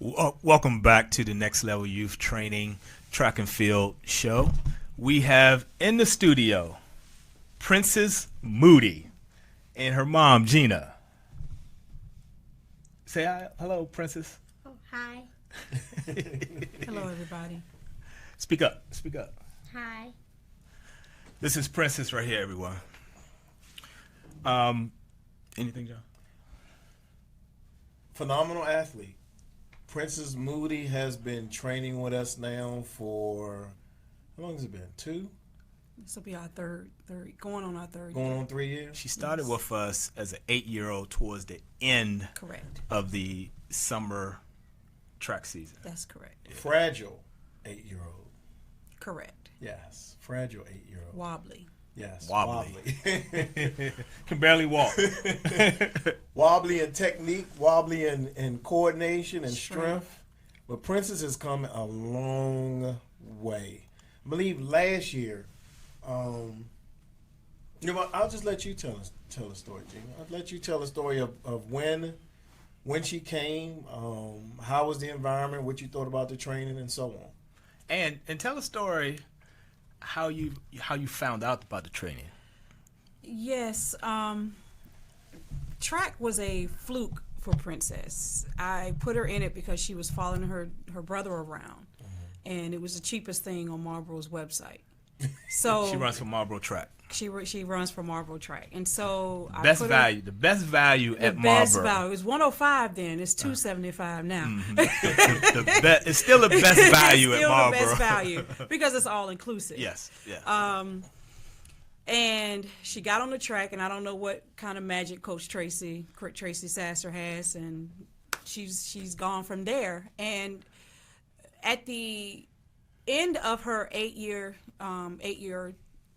Welcome back to the Next Level Youth Training Track and Field Show. We have in the studio Princess Moody and her mom, Gina. Say hi. Hello, Princess. Oh, hi. Hello, everybody. Speak up. Speak up. Hi. This is Princess right here, everyone. Anything, John? Phenomenal athlete. Princess Moody has been training with us now for, how long has it been? Two? This will be our third, going on our third Going year. on 3 years? She started with us as an 8-year-old towards the end Correct. of the summer track season. That's correct. Fragile 8-year-old. Correct. Yes. Fragile 8-year-old. Wobbly. Yes. Wobbly. Can barely walk. Wobbly in technique, wobbly in coordination and Strength. strength. But Princess has come a long way. I believe last year, you know what, I'll just let you tell the story, Gina. I'll let you tell the story of when she came, how was the environment, what you thought about the training, and so on. And tell a story how you found out about the training. Yes. Track was a fluke for Princess. I put her in it because she was following her brother around, and it was the cheapest thing on Marlboro's website. So She runs for Marlboro Track. She runs for Marlboro Track, and so I Best put value, the best value her, at the best Marlboro. value. It was $105 then. It's $275 now. It's still the best value It's at still Marlboro. the best value because it's all inclusive. Yes, yeah. And she got on the track, and I don't know what kind of magic Coach Tracy Sasser has, and she's gone from there. And at the end of her 8-year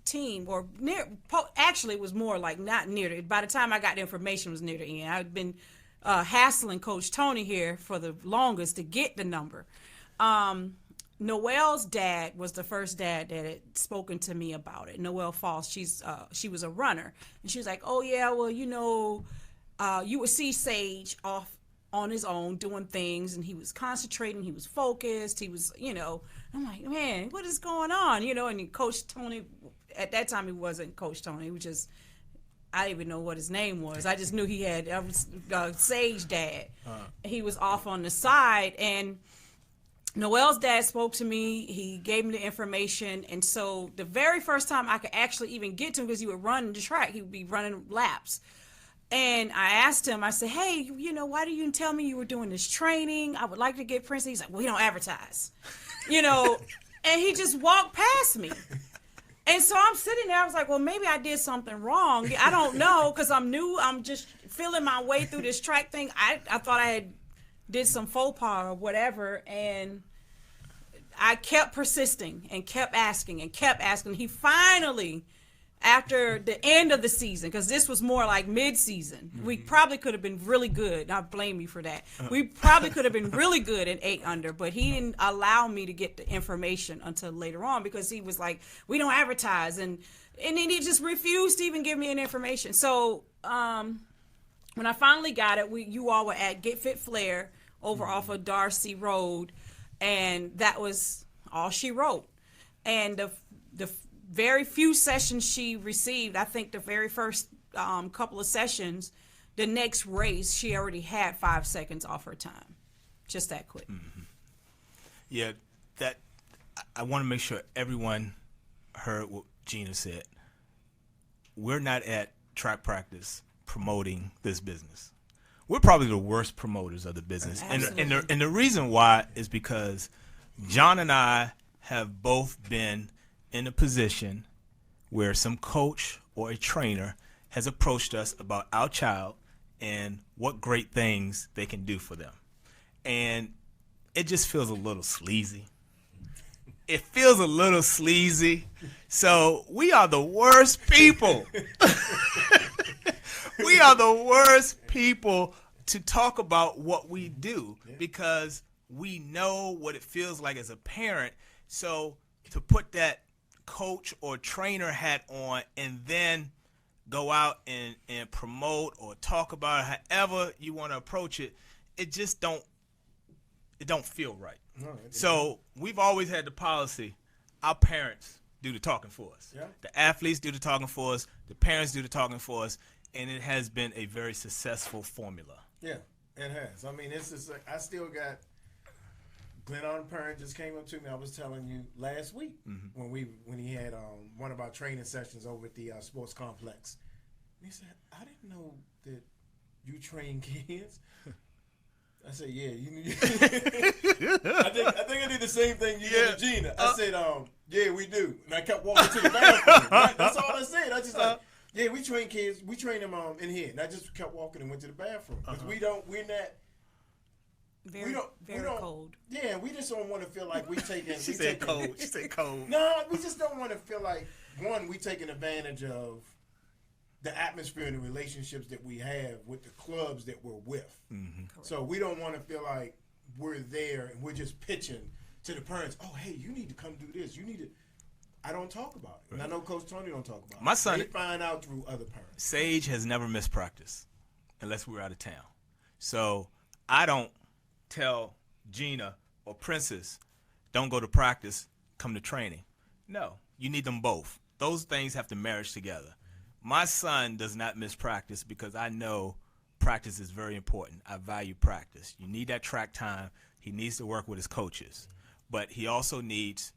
team, or actually it was more like not near it. By the time I got the information, it was near the end. I'd been hassling Coach Tony here for the longest to get the number. Noelle's dad was the first dad that had spoken to me about it. Noelle Falls, she was a runner, and she was like, "Oh yeah, well you would see Sage off on his own doing things, and he was concentrating, he was focused, he was, I'm like, man, what is going on, And Coach Tony, at that time he wasn't Coach Tony, he was just, I didn't even know what his name was. I just knew he had Sage dad. He was off on the side, and Noelle's dad spoke to me. He gave me the information, and so the very first time I could actually even get to him, because he would run the track, he would be running laps. And I asked him, I said, hey, why didn't you tell me you were doing this training? I would like to get Prince. He's like, well, we don't advertise, and he just walked past me. And so I'm sitting there, I was like, well, maybe I did something wrong. I don't know, because I'm new. I'm just feeling my way through this track thing. I thought I had did some faux pas or whatever, and I kept persisting and kept asking and kept asking. He finally, after the end of the season, because this was more like mid-season, we probably could have been really good. I blame you for that. We probably could have been really good at 8 under, but he didn't allow me to get the information until later on, because he was like, we don't advertise, and then he just refused to even give me any information. So when I finally got it, you all were at Get Fit Flair over off of Darcy Road, and that was all she wrote. And the very few sessions she received, I think the very first couple of sessions, the next race, she already had 5 seconds off her time. Just that quick. Mm-hmm. Yeah, I want to make sure everyone heard what Gina said. We're not at track practice promoting this business. We're probably the worst promoters of the business. And the reason why is because John and I have both been in a position where some coach or a trainer has approached us about our child and what great things they can do for them. And it just feels a little sleazy. It feels a little sleazy. So we are the worst people. We are the worst people to talk about what we do, because we know what it feels like as a parent. So to put that coach or trainer hat on and then go out and promote or talk about it, however you want to approach it, it don't feel right. No, So we've always had the policy, our parents do the talking for us. Yeah. The athletes do the talking for us. The parents do the talking for us. And it has been a very successful formula. yeah, it has. I mean, it's just like, I still got, Glenn Arden Parent just came up to me. I was telling you last week when he had one of our training sessions over at the sports complex. And he said, I didn't know that you train kids. I said, yeah. I think I did the same thing you did to Gina. I said, yeah, we do. And I kept walking to the bathroom. Right? That's all I said. I just like, yeah, we train kids. We train them in here. And I just kept walking and went to the bathroom. Because we're not. Very, very cold. Yeah, we just don't want to feel like we taking. She said cold. She said cold. No, we just don't want to feel like, one, we taking advantage of the atmosphere and the relationships that we have with the clubs that we're with. So we don't want to feel like we're there and we're just pitching to the parents, oh, hey, you need to come do this. You need to. I don't talk about it. And I know Coach Tony don't talk about it. My son- They find out through other parents. Sage has never missed practice unless we're out of town. So I don't tell Gina or Princess, don't go to practice, come to training. No, you need them both. Those things have to marriage together. My son does not miss practice because I know practice is very important. I value practice. You need that track time. He needs to work with his coaches. But he also needs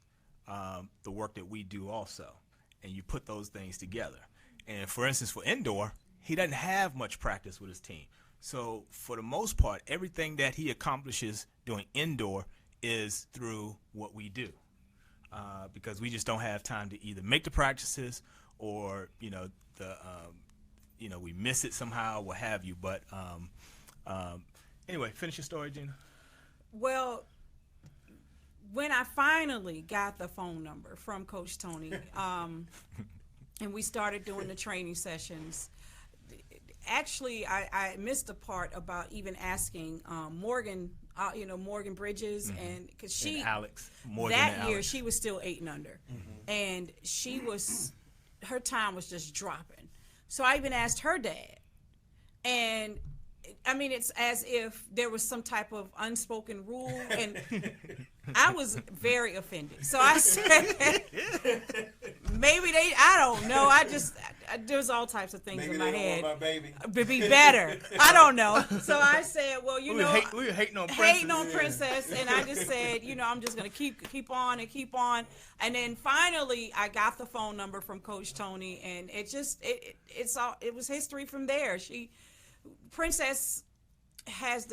the work that we do also. And you put those things together. And for instance, for indoor, he doesn't have much practice with his team. So for the most part, everything that he accomplishes doing indoor is through what we do. Because we just don't have time to either make the practices or, we miss it somehow, what have you. But anyway, finish your story, Gina. Well, when I finally got the phone number from Coach Tony, and we started doing the training sessions, actually, I missed the part about even asking Morgan, Morgan Bridges, and because she and Alex Morgan that and year Alex. she was still 8 and under, and she was her time was just dropping. So I even asked her dad, and I mean it's as if there was some type of unspoken rule, and I was very offended. So I said, maybe I don't know. There's all types of things Maybe in they my don't head. want my baby. To be better. I don't know. So I said, well, we were hating on Princess. hating on Princess, and I just said, I'm just gonna keep on and keep on, and then finally I got the phone number from Coach Tony, and it was history from there. Princess has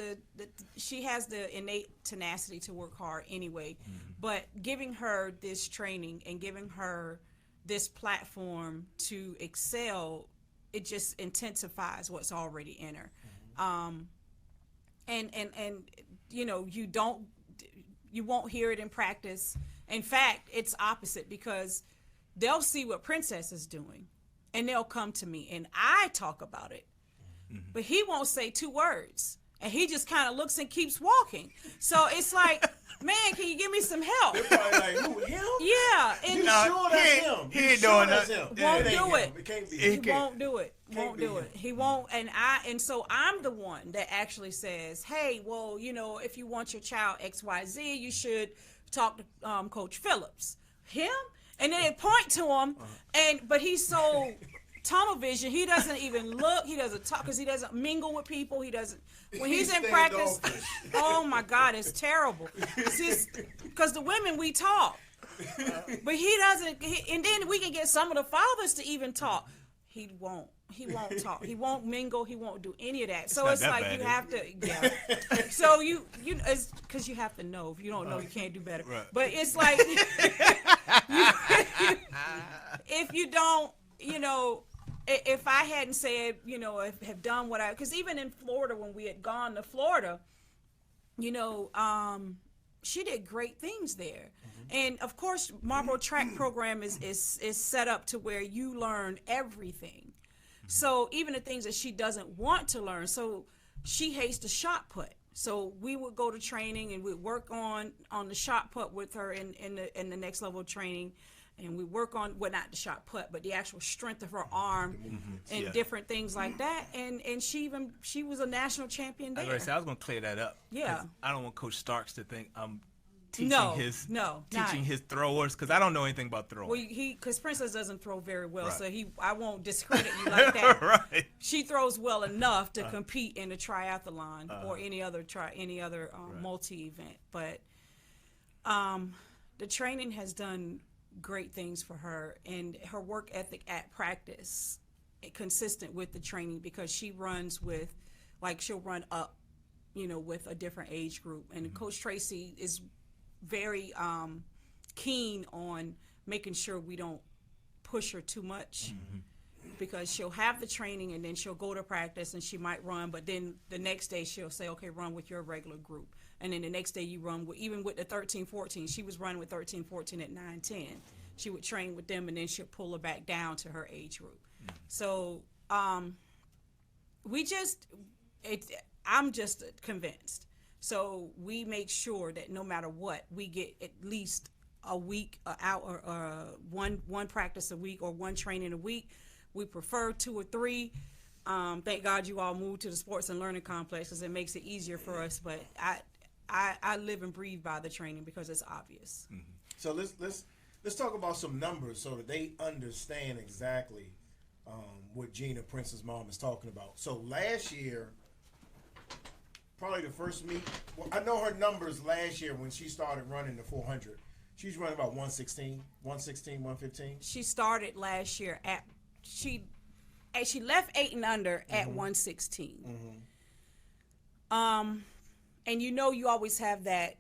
she has the innate tenacity to work hard anyway, but giving her this training and giving her this platform to excel, it just intensifies what's already in her. And you won't hear it in practice. In fact, it's opposite, because they'll see what Princess is doing and they'll come to me and I talk about it. But he won't say 2 words. And he just kind of looks and keeps walking. So it's like, man, can you give me some help? They're probably like, who, him? Yeah. And You sure that's him? he You ain't sure doing that's that. him? Won't ain't do him. it. It can't be he him. won't do it. Can't Won't be do him. it. He won't. And so I'm the one that actually says, hey, well, if you want your child XYZ, you should talk to Coach Phillips. Him? And then they point to him, but he's so tunnel vision, he doesn't even look, he doesn't talk, because he doesn't mingle with people, when he's in practice, oh my God, it's terrible. Because the women, we talk, but he doesn't, and then we can get some of the fathers to even talk. He won't talk, he won't mingle, he won't do any of that. So it's not like that you bad, have to, so it's because you have to know. If you don't know, you can't do better. Right. But it's like, if you don't, if I hadn't said, have done what because even in Florida, when we had gone to Florida, she did great things there. And of course, Marlboro Track Program is set up to where you learn everything. So even the things that she doesn't want to learn, so she hates the shot put. So we would go to training and we'd work on the shot put with her in the next level of training. and we work on, well, not the shot put, but the actual strength of her arm and Yeah. different things like that. And she was a national champion I there. was going to clear that up. 'Cause Yeah. I don't want Coach Starks to think I'm teaching No, his no, teaching not. his throwers, because I don't know anything about throwing. Well, because Princess doesn't throw very well, Right. so I won't discredit you like that. Right. She throws well enough to compete in a triathlon or any other multi event. But the training has done great things for her, and her work ethic at practice consistent with the training, because she runs with, like, she'll run up, with a different age group, and Coach Tracy is very keen on making sure we don't push her too much, because she'll have the training and then she'll go to practice and she might run, but then the next day she'll say, okay, run with your regular group, and then the next day you run with, even with the 13-14, she was running with 13-14 at 9-10, she would train with them, and then she'll pull her back down to her age group. So I'm just convinced. So we make sure that no matter what, we get at least a week, one practice a week, or one training a week. We prefer 2 or 3. Thank God you all moved to the Sports and Learning Complex, because it makes it easier for us. But I live and breathe by the training, because it's obvious. So let's talk about some numbers so that they understand exactly what Gina, Prince's mom, is talking about. So last year, probably the first meet, well, I know her numbers last year when she started running the 400. She's running about 116, 115. She started last year she left 8 and under at 116. And you always have that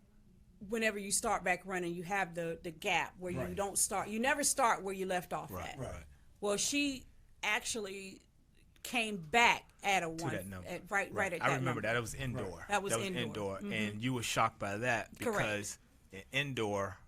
whenever you start back running, you have the gap where you Right. don't start. You never start where you left off Right, at. right. Well, she actually came back at a one, that number. right at that I remember number. that. It was indoor. That was indoor. And you were shocked by that, because in indoor,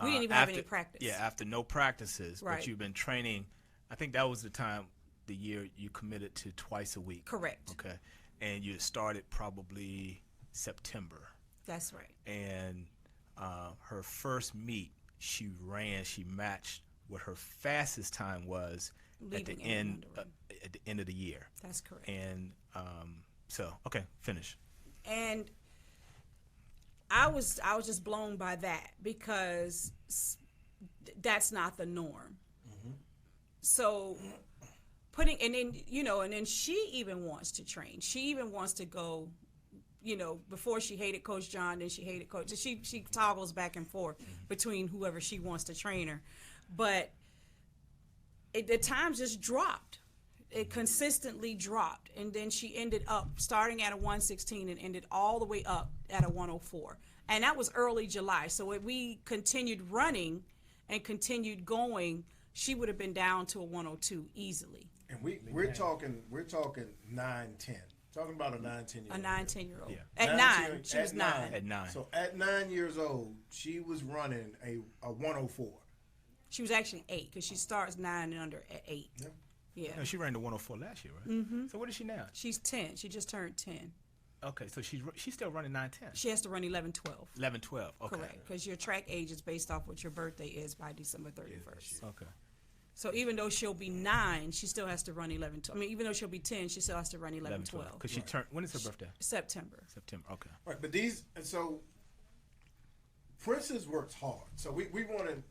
We didn't even have any practice. Yeah, after no practices, Right. but you've been training. I think that was the year you committed to twice a week. Correct. Okay, and you started probably September. That's right. And her first meet, she matched what her fastest time was Leaving at the end of the year. That's correct. And okay, finish. And I was just blown by that, because that's not the norm. So and then she even wants to train. She even wants to go. Before she hated Coach John, then she hated Coach. She toggles back and forth between whoever she wants to train her, but the times just dropped. It consistently dropped, and then she ended up starting at a 116 and ended all the way up at a 104, and that was early July. So if we continued running and continued going, she would have been down to a 102 easily. And we're talking 9-10. Talking about a 9-10-year-old. A 9-10-year-old. Yeah. At 9, she was 9. At 9. So at 9 years old, she was running a 104. She was actually 8, because she starts 9 and under at 8. Yeah. Yeah. No, she ran the 104 last year, right? Mm-hmm. So what is she now? She's 10. She just turned 10. Okay, so she's still running 9-10. She has to run 11-12. 11-12. Okay. Correct, because your track age is based off what your birthday is by December 31st. Okay. So even though she'll be 9, she still has to run 11-12. I mean, even though she'll be 10, she still has to run 11-12. Because she turned. When is her birthday? September. September. Okay. Right, but Princess works hard. So we want to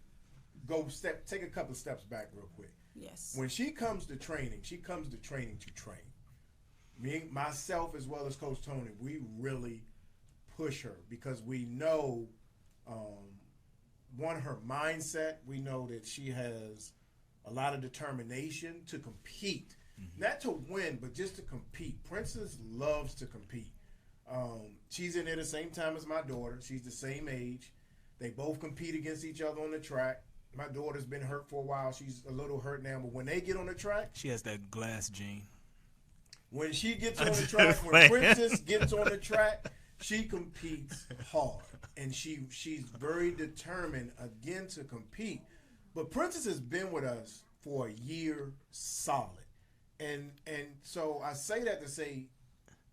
take a couple of steps back real quick. Yes. When she comes to training, to train. Me, myself, as well as Coach Tony, we really push her, because we know, her mindset. We know that she has a lot of determination to compete. Not to win, but just to compete. Princess loves to compete. She's in there the same time as my daughter. She's the same age. They both compete against each other on the track. My daughter's been hurt for a while. She's a little hurt now, but when they get on the track, She has that glass gene. when she gets on the track, when Princess gets on the track, she competes hard, and she's very determined again to compete. But Princess has been with us for a year solid, and so I say that to say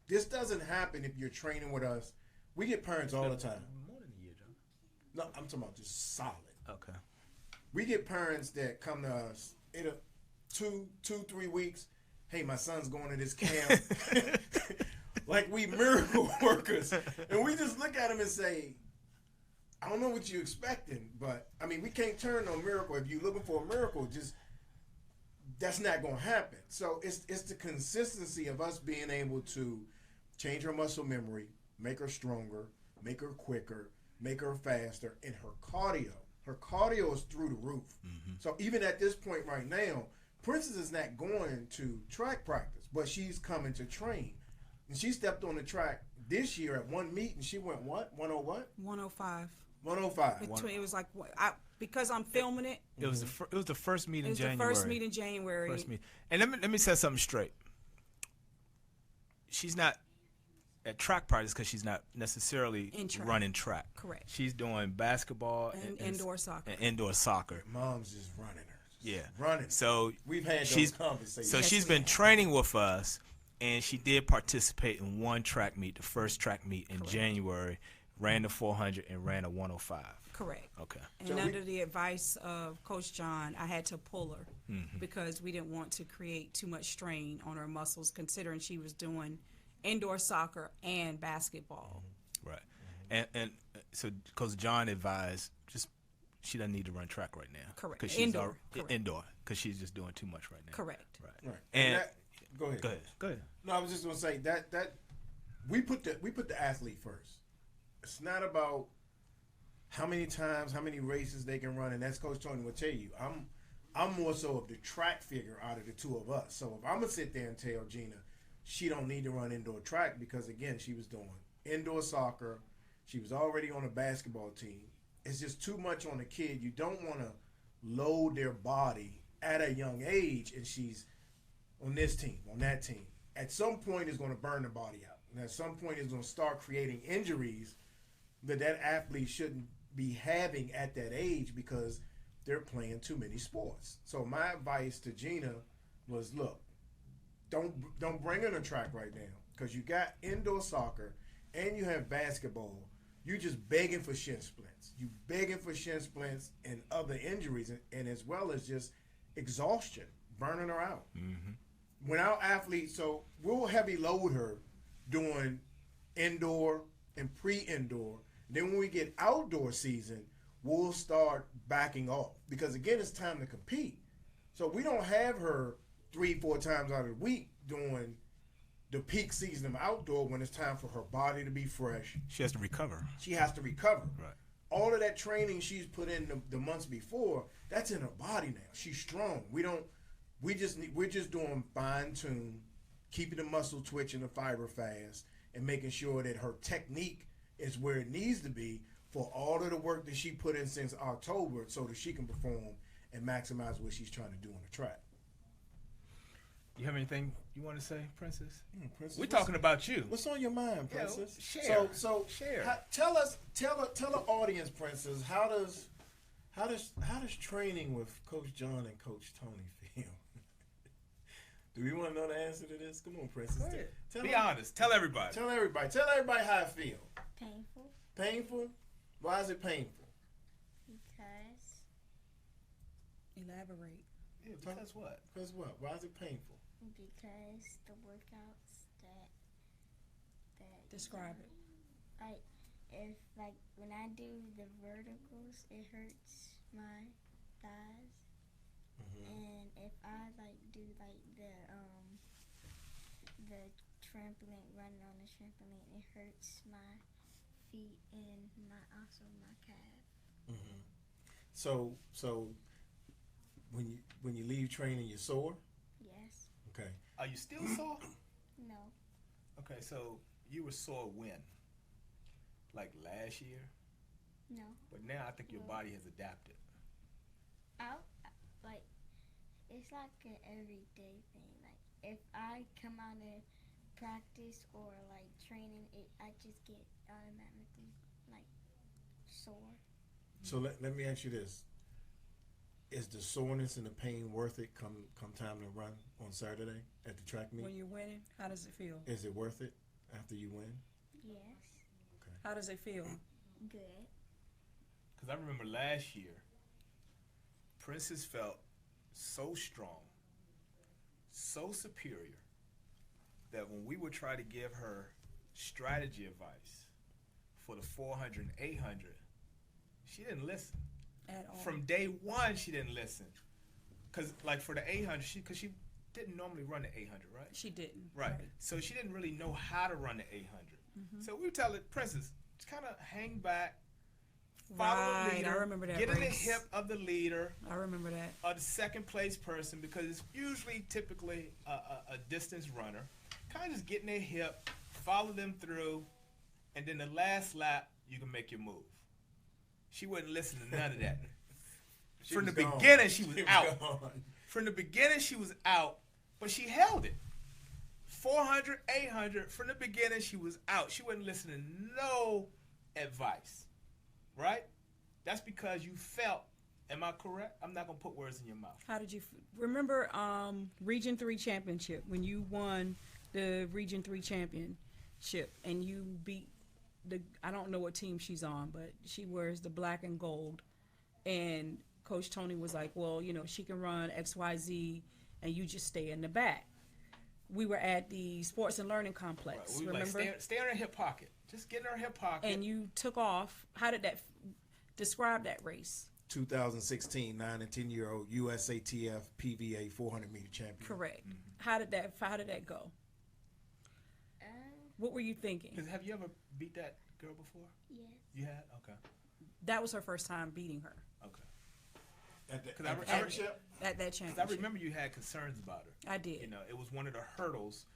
this doesn't happen if you're training with us. We get parents all the time. More than a year, John. No, I'm talking about just solid. Okay. We get parents that come to us in a 3 weeks. Hey, my son's going to this camp. Like we miracle workers. And we just look at them and say, I don't know what you're expecting, but I mean, we can't turn no miracle. If you're looking for a miracle, just that's not going to happen. So it's the consistency of us being able to change her muscle memory, make her stronger, make her quicker, make her faster, and her cardio. Her cardio is through the roof. Mm-hmm. So even at this point right now, Princess is not going to track practice, but she's coming to train. And she stepped on the track this year at one meet, and she went what? 10 what? 105. 105. It was like because I'm filming it. It was the first meet in January. The first meet in January. First meet. And let me set something straight. She's not at track practice because she's not necessarily running track. Correct. She's doing basketball and indoor soccer. And indoor soccer. Mom's just running her. Yeah. Running. So we've had those conversations. So she's been training with us, and she did participate in one track meet, the first track meet in January. Ran the 400 and ran a 105. Correct. Okay. And so under the advice of Coach John, I had to pull her because we didn't want to create too much strain on her muscles, considering she was doing indoor soccer and basketball. Right. And so Coach John advised she doesn't need to run track right now. Correct. Because Indoor. Because she's just doing too much right now. Correct. Right. And go ahead. Go ahead. No, I was just gonna say that we put the athlete first. It's not about how many times, how many races they can run, and that's Coach Tony will tell you. I'm more so of the track figure out of the two of us. So if I'm gonna sit there and tell Gina she don't need to run indoor track because again she was doing indoor soccer, she was already on a basketball team. It's just too much on a kid. You don't want to load their body at a young age, and she's on this team, on that team. At some point, it's going to burn the body out, and at some point, it's going to start creating injuries that athlete shouldn't be having at that age because they're playing too many sports. So my advice to Gina was, look, don't bring her to track right now because you got indoor soccer and you have basketball. You're just begging for shin splints. You begging for shin splints and other injuries, and as well as just exhaustion, burning her out. Mm-hmm. When our athletes, so we'll heavy load her doing indoor and pre-indoor. Then when we get outdoor season, we'll start backing off because again, it's time to compete. So we don't have her 3-4 times out of the week doing the peak season of outdoor when it's time for her body to be fresh. She has to recover. She has to recover. Right. All of that training she's put in the months before, that's in her body now. She's strong. We're just doing fine tune, keeping the muscle twitch and the fiber fast, and making sure that her technique is where it needs to be for all of the work that she put in since October so that she can perform and maximize what she's trying to do on the track. You have anything you want to say, Princess? Princess, we're talking about you. What's on your mind, Princess? Share. So share. Tell the audience, Princess, how does training with Coach John and Coach Tony feel? Do we want to know the answer to this? Come on, Princess. Go ahead. Be honest. Tell everybody. Tell everybody how it feel. Painful. Painful? Why is it painful? Because. Elaborate. Yeah, because what? Because what? Why is it painful? Because the workouts that describe it. Like when I do the verticals, it hurts my thighs. Mm-hmm. And if I do the trampoline, running on the trampoline, it hurts my feet and also my calf. Mm-hmm. So when you leave training, you're sore? Yes. Okay. Are you still sore? No. Okay, so you were sore when? Like last year? No. But now I think your body has adapted. It's like an everyday thing. Like if I come out of practice or training, I just get automatically sore. So let me ask you this: is the soreness and the pain worth it come time to run on Saturday at the track meet? When you're winning, how does it feel? Is it worth it after you win? Yes. Okay. How does it feel? Good. Because I remember last year, Princess felt so strong, so superior, that when we would try to give her strategy advice for the 400 and 800, she didn't listen. At all. From day one, she didn't listen. Because, like, for the 800, because she didn't normally run the 800, right? She didn't. Right. So she didn't really know how to run the 800. So we would tell her, Princess, just kind of hang back, follow the Right, leader, I remember that get in the race. hip of the leader I remember that. or the second place person, because it's usually typically a distance runner. Kind of just get in their hip, follow them through, and then the last lap, you can make your move. She wouldn't listen to none of that. From the beginning, she was out. From the beginning, she was out, but she held it. 400, 800, from the beginning, she was out. She wasn't listening to no advice, right? That's because you felt, am I correct? I'm not going to put words in your mouth. How did you remember Region 3 championship when you won the Region 3 championship and you beat I don't know what team she's on, but she wears the black and gold, and Coach Tony was like, well, you know, she can run XYZ and you just stay in the back. We were at the Sports and Learning Complex, Right. We remember? like, stay in her hip pocket. Just get in her hip pocket. And you took off. How did that describe that race? 2016 9 and 10-year-old USATF PVA 400-meter champion. Correct. How did that go? What were you thinking? 'Cause have you ever beat that girl before? Yes. You had? Okay. That was her first time beating her Okay. At the, 'Cause at I the re- championship? at that 'Cause I championship. remember you had concerns about her. I did. You know, it was one of the hurdles.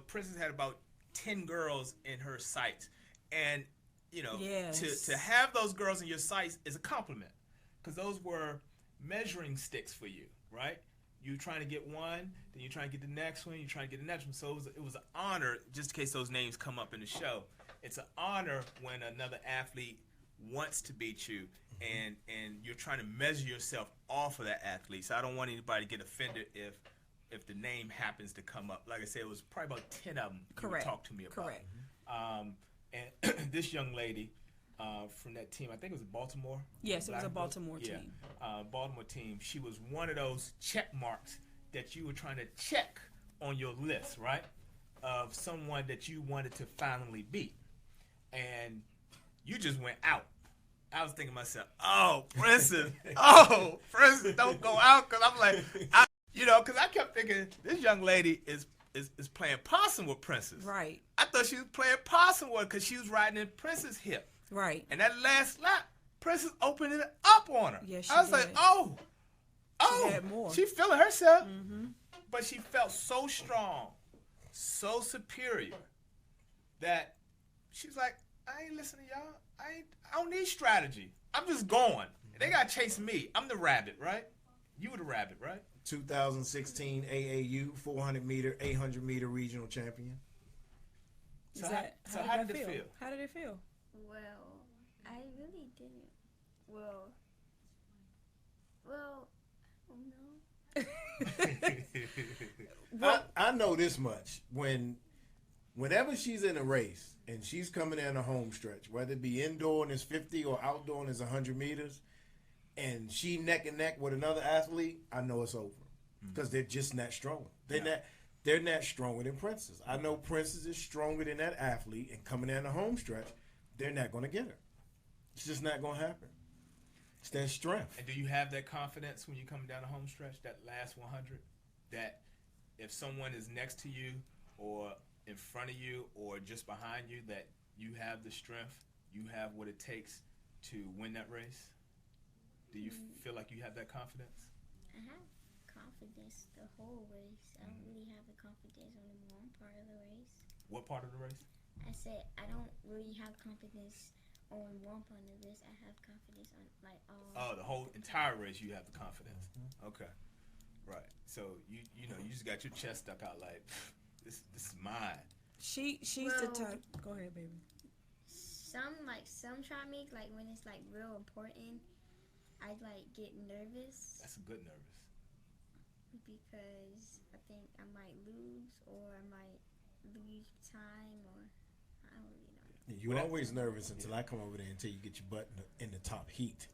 Princess had about 10 girls in her sights. And, Yes. to have those girls in your sights is a compliment. Because those were measuring sticks for you, right? You trying to get one, then you trying to get the next one, you trying to get the next one. So it was an honor, just in case those names come up in the show. It's an honor when another athlete wants to beat you, and you're trying to measure yourself off of that athlete. So I don't want anybody to get offended if the name happens to come up. Like I said, it was probably about 10 of them you would Correct. talk to me about. Correct. And this young lady from that team, I think it was Baltimore. Yes, it was a Black- Baltimore yeah, team. Baltimore team. She was one of those check marks that you were trying to check on your list, right? Of someone that you wanted to finally beat. And you just went out. I was thinking to myself, Princess, Princess, don't go out. Because I'm like, because I kept thinking, this young lady is playing possum with Princess. Right. I thought she was playing possum with her because she was riding in Princess' hip. Right. And that last lap, Princess opened it up on her. Yes, she I was like, did. she had more. She feeling herself. But she felt so strong, so superior, that she's like, I ain't listening to y'all. I don't need strategy. I'm just going. They got to chase me. I'm the rabbit, right? You were the rabbit, right? 2016 AAU 400-meter, 800-meter regional champion. So How how did did that it feel? feel? How did it feel? Well, I really didn't. Well, oh no. I know this much. Whenever she's in a race and she's coming in a home stretch, whether it be indoor and it's 50 or outdoor and it's 100 meters, and she neck and neck with another athlete, I know it's over because they're just not strong. They're not stronger than Princess. I know Princess is stronger than that athlete, and coming in a home stretch, they're not going to get her. It's just not going to happen. It's that strength. And do you have that confidence when you're coming down the home stretch, that last 100, that if someone is next to you or in front of you or just behind you, that you have the strength, you have what it takes to win that race? Do you feel like you have that confidence? I have confidence the whole race. I don't really have the confidence on one part of the race. What part of the race? I said I don't really have confidence on one part of the race. I have confidence on like all. Oh, the whole entire race you have the confidence. Okay. Right. So you just got your chest stuck out like this is mine. She's the Well- type. Go ahead, baby. Some try me like when it's like real important. I like get nervous That's a good nervous. because I think I might lose or I might lose time or I don't really know. You're always nervous until I come over there and tell you get your butt in the top heat.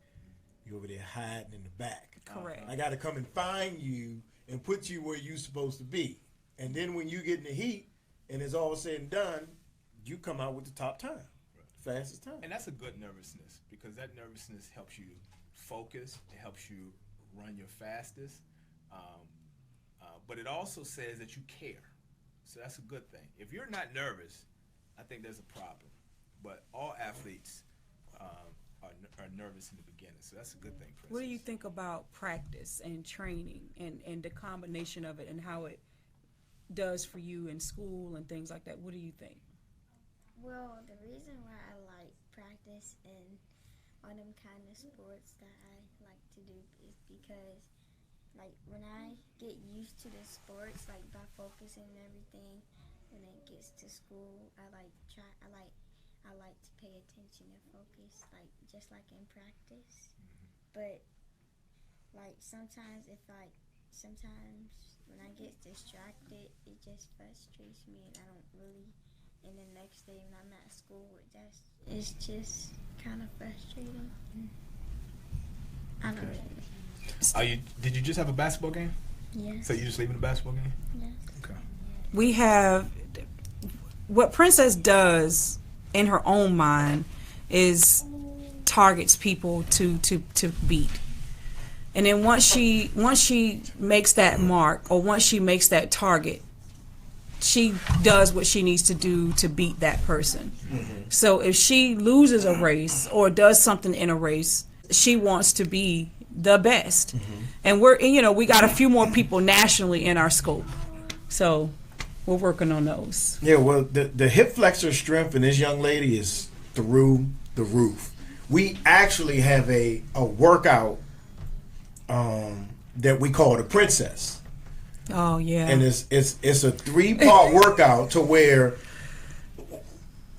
You over there hiding in the back. Correct. I got to come and find you and put you where you supposed to be. And then when you get in the heat and it's all said and done, you come out with the top time, fastest time. And that's a good nervousness, because that nervousness helps you focus. It helps you run your fastest. But it also says that you care. So that's a good thing. If you're not nervous, I think there's a problem. But all athletes are nervous in the beginning. So that's a good thing, Princess. What do you think about practice and training and the combination of it and how it does for you in school and things like that? What do you think? Well, the reason why I like practice and all them kind of sports that I like to do is because, like, when I get used to the sports, like by focusing and everything, when it gets to school, I like to pay attention and focus, like just like in practice. But like sometimes when I get distracted, it just frustrates me, and I don't really. And the next day when I'm at school, it's just kind of frustrating. I don't know. Did you just have a basketball game? Yes. So you just leaving the basketball game? Yes. Okay. We have what Princess does in her own mind is targets people to beat. And then once she makes that mark, or once she makes that target, she does what she needs to do to beat that person. Mm-hmm. So if she loses a race or does something in a race, she wants to be the best. Mm-hmm. And we got a few more people nationally in our scope. So we're working on those. Yeah, well, the hip flexor strength in this young lady is through the roof. We actually have a workout that we call the Princess. Oh yeah. And it's a 3-part workout to where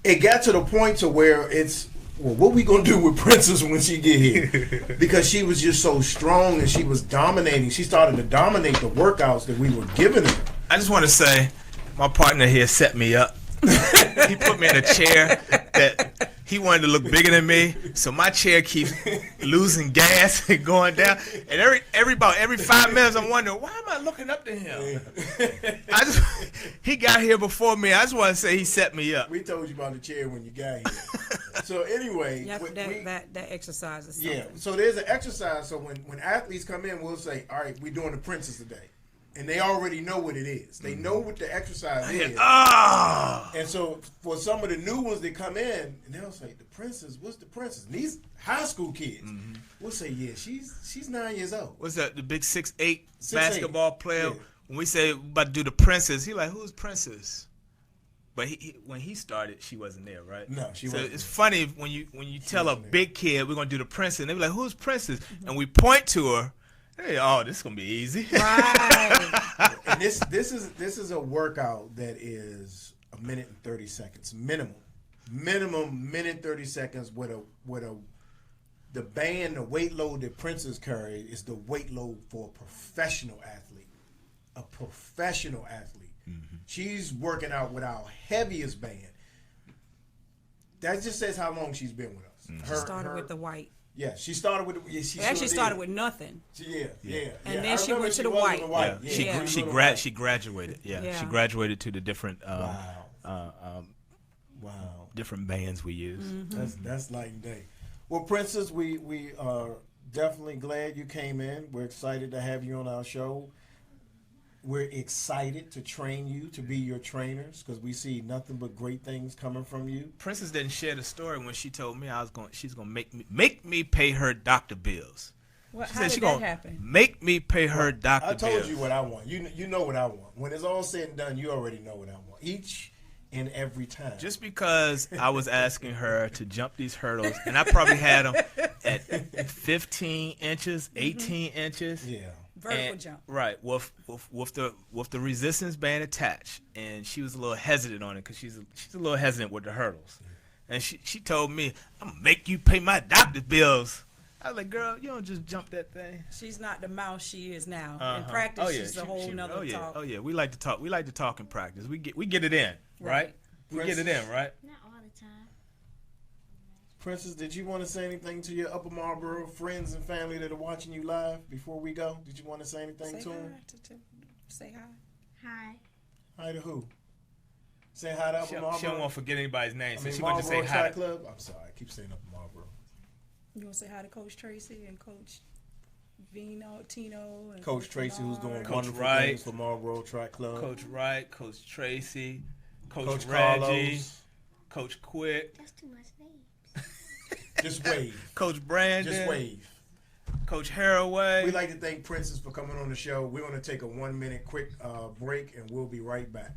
it got to the point to where it's, well, what we gonna do with Princess when she get here? Because she was just so strong and she was dominating. She started to dominate the workouts that we were giving her. I just want to say, my partner here set me up. He put me in a chair that he wanted to look bigger than me, so my chair keeps losing gas and going down. And every 5 minutes, I'm wondering, why am I looking up to him? He got here before me. I just want to say he set me up. We told you about the chair when you got here. So anyway, that exercise is something. Yeah. So there's an exercise. So when athletes come in, we'll say, all right, we're doing the Princess today. And they already know what it is. They know what the exercise is. And so for some of the new ones that come in, and they'll say, the Princess, what's the Princess? And these high school kids, we'll say, yeah, she's 9 years old. What's that, the big 6'8" basketball player? Yeah. When we say about to do the Princess, he like, who's Princess? But when he started, she wasn't there, right? No, she so wasn't. It's funny when you tell a big kid we're gonna do the Princess, and they be like, who's Princess? And we point to her. Hey, this is gonna be easy. Right. And this is a workout that is 1 minute and 30 seconds minimum. Minimum minute 30 seconds with the band, the weight load that Princess carried is the weight load for a professional athlete. A professional athlete. Mm-hmm. She's working out with our heaviest band. That just says how long she's been with us. Mm-hmm. She started with the white. Yeah, she started with. Yeah, she actually started with nothing. Yeah. And then she went to the white. Yeah. She graduated. Yeah, she graduated to the different different bands we use. Mm-hmm. That's light and day. Well, Princess, we are definitely glad you came in. We're excited to have you on our show. We're excited to train you, to be your trainers, because we see nothing but great things coming from you. Princess didn't share the story when she told me she's gonna make me pay her doctor bills. How did that happen? Make me pay her doctor bills. I told you what I want. You know what I want. When it's all said and done, you already know what I want. Each and every time. Just because I was asking her to jump these hurdles, and I probably had them at 15 inches, 18 inches. Yeah. Vertical jump. Right, with the resistance band attached, and she was a little hesitant on it because she's a little hesitant with the hurdles, and she told me, "I'm gonna make you pay my doctor bills." I was like, "Girl, you don't just jump that thing." She's not the mouse she is now. In practice, she's a whole nother talk. Oh yeah, we like to talk. We like to talk in practice. We get it in, right? We get it in, right? Not all the time. Princess, did you want to say anything to your Upper Marlboro friends and family that are watching you live before we go? Did you want to say anything to them? Say hi. Hi. Hi to who? Say hi to Upper She Marlboro. don't want to forget anybody's name, I so mean, she want to say Marlboro hi. Track Club. I'm sorry, I keep saying Upper Marlboro. You want to say hi to Coach Tracy and Coach Vino, Tino, and Coach Tracy, who's doing Bernard? Coach wonderful Wright. things for Marlboro Track Club. Coach Wright, Coach Tracy, Coach Coach Reggie, Carlos. Coach Quick, That's too much names. Just wave. Coach Brandon, Just wave. Coach Haraway. We'd like to thank Princess for coming on the show. We're going to take a 1 minute quick break, and we'll be right back.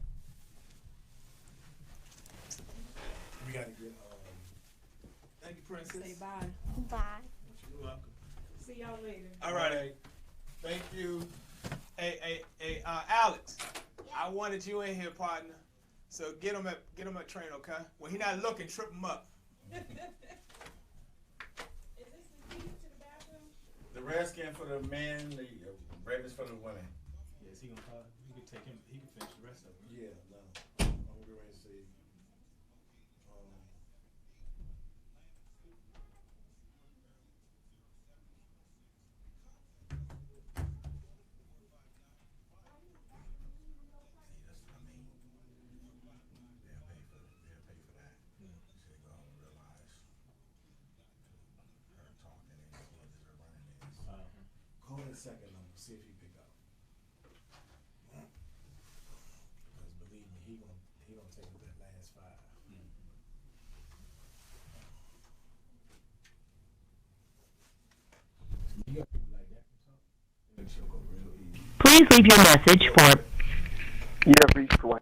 We got to get. Thank you, Princess. Say bye. Bye. You're welcome. See y'all later. All right. Thank you. Hey, Alex. I wanted you in here, partner. So get him at train, okay? When he not looking, trip him up. Is this the key to the bathroom? The red skin for the men, the red is for the women. Yes, he gonna he can take him. He can finish the rest of it. Yeah, no. I'm going to say. Call it a second number, see if he pick up. Because believe me, he gonna take up that last five. You got people like that. Make sure go real easy. Please leave your message for. You have reached one.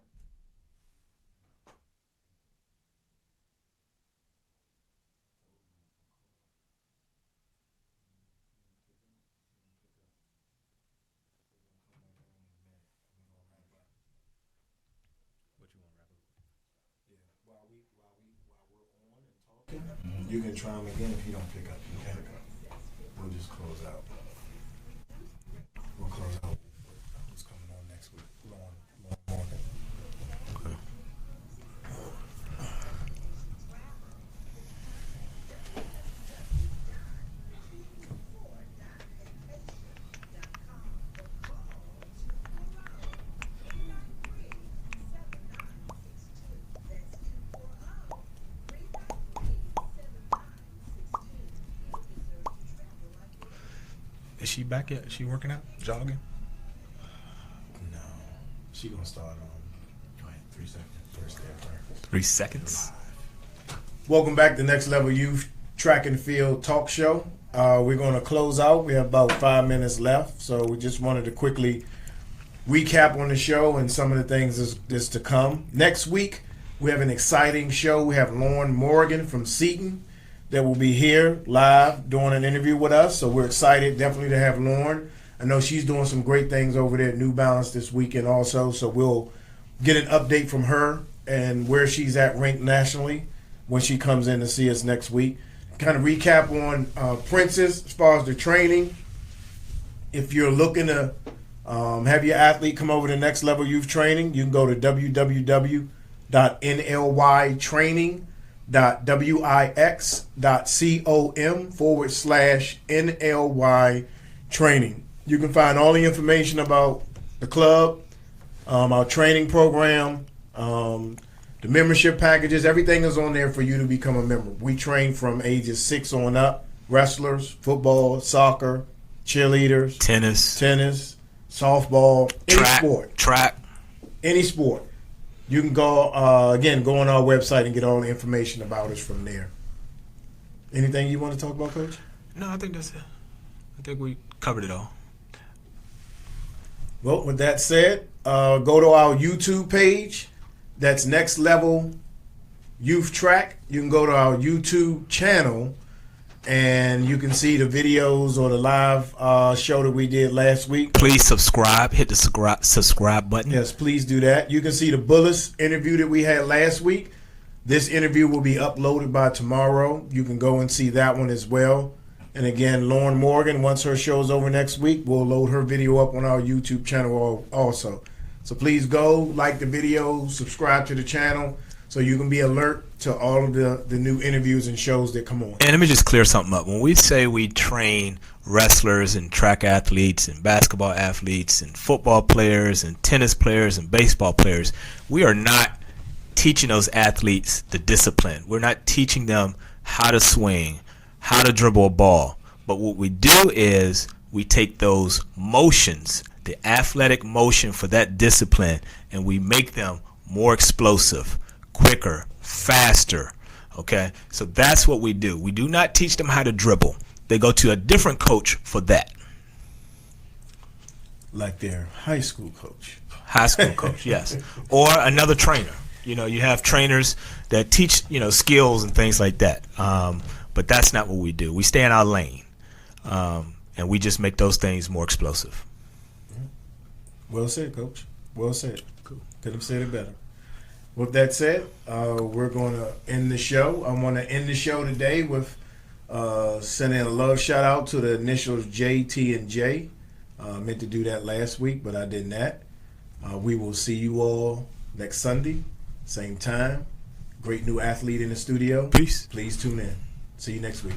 You can try him again if you don't pick up. Okay? We'll just close out. We'll close out. Who's coming on next week? Lauren Morgan. Is she back yet? Is she working out? Jogging? No. She gonna start on 3 seconds. First day of practice. 3 seconds. Welcome back to Next Level Youth Track and Field Talk Show. We're going to close out. We have about 5 minutes left, so we just wanted to quickly recap on the show and some of the things that's to come. Next week, we have an exciting show. We have Lauren Morgan from Seton that will be here live doing an interview with us, so we're excited definitely to have Lauren. I know she's doing some great things over there at New Balance this weekend also, so we'll get an update from her and where she's at ranked nationally when she comes in to see us next week. Kind of recap on Princess as far as the training. If you're looking to have your athlete come over to Next Level Youth Training, you can go to www.nlytraining.wix.com/NLY training. You can find all the information about the club, our training program, the membership packages. Everything is on there for you to become a member. We train from ages 6 on up, wrestlers, football, soccer, cheerleaders, tennis, softball, Track. any sport. You can go, go on our website and get all the information about us from there. Anything you want to talk about, Coach? No, I think that's it. I think we covered it all. Well, with that said, go to our YouTube page. That's Next Level Youth Track. You can go to our YouTube channel and you can see the videos or the live show that we did last week. Please subscribe. Hit the subscribe button. Yes, please do that. You can see the Bullis interview that we had last week. This interview will be uploaded by tomorrow. You can go and see that one as well. And again, Lauren Morgan, once her show's over next week, we'll load her video up on our YouTube channel also. So please go, like the video, subscribe to the channel so you can be alert to all of the new interviews and shows that come on. And let me just clear something up. When we say we train wrestlers and track athletes and basketball athletes and football players and tennis players and baseball players, we are not teaching those athletes the discipline. We're not teaching them how to swing, how to dribble a ball. But what we do is we take those motions, the athletic motion for that discipline, and we make them more explosive, quicker, faster. Okay? So that's what we do. We do not teach them how to dribble. They go to a different coach for that. Like their high school coach. High school coach, yes. Or another trainer. You know, you have trainers that teach, skills and things like that. But that's not what we do. We stay in our lane. And we just make those things more explosive. Well said, Coach. Well said. Cool. Could have said it better. With that said, we're going to end the show. I want to end the show today with sending a love shout out to the initials J, T, and J. Meant to do that last week, but I did not. We will see you all next Sunday, same time. Great new athlete in the studio. Peace. Please tune in. See you next week.